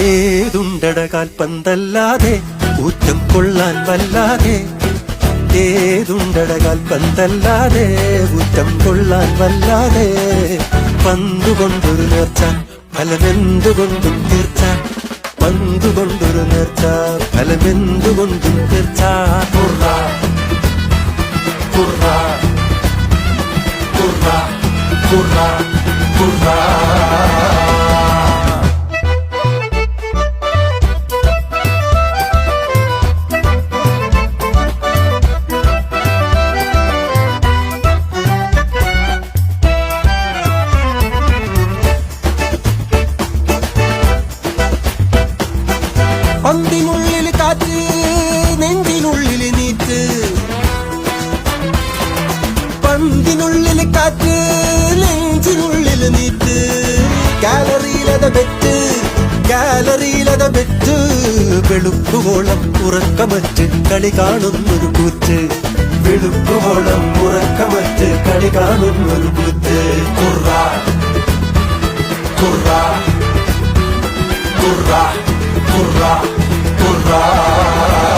ഏതുണ്ടട കാൽപ്പന്തല്ലാതെ ഊറ്റം കൊള്ളാൻ വല്ലാതെ. ഏതുണ്ടട കാൽപ്പന്തല്ലാതെ ഊറ്റം കൊള്ളാൻ വല്ലാതെ. പന്തുകൊണ്ടൊരു നേർച്ച ഫലമെന്തുകൊണ്ടും തീർച്ച. പന്തുകൊണ്ടൊരു നേർച്ച ഫലമെന്തുകൊണ്ടും തീർച്ച. കുറ കുറ കുറ കുറ കുറ. പന്തിനുള്ളിൽ കാറ്റ് നെഞ്ചിനുള്ളിൽ നീറ്റ്. പന്തിനുള്ളിൽ കാറ്റ് നെഞ്ചിനുള്ളിൽ നീറ്റ്. ഗാലറിയിലത ബെറ്റ് ഗാലറിയിലത ബെറ്റ്. വെളുക്കുവോളം ഉറക്കമറ്റ് കളി കാണുന്നൊരു കൂറ്റ്. വെളുക്കുവോളം ഉറക്കമറ്റ് കളി കാണുന്നൊരു കൂറ്റ്. കുറ കുറ കുറ കുറ കുറ.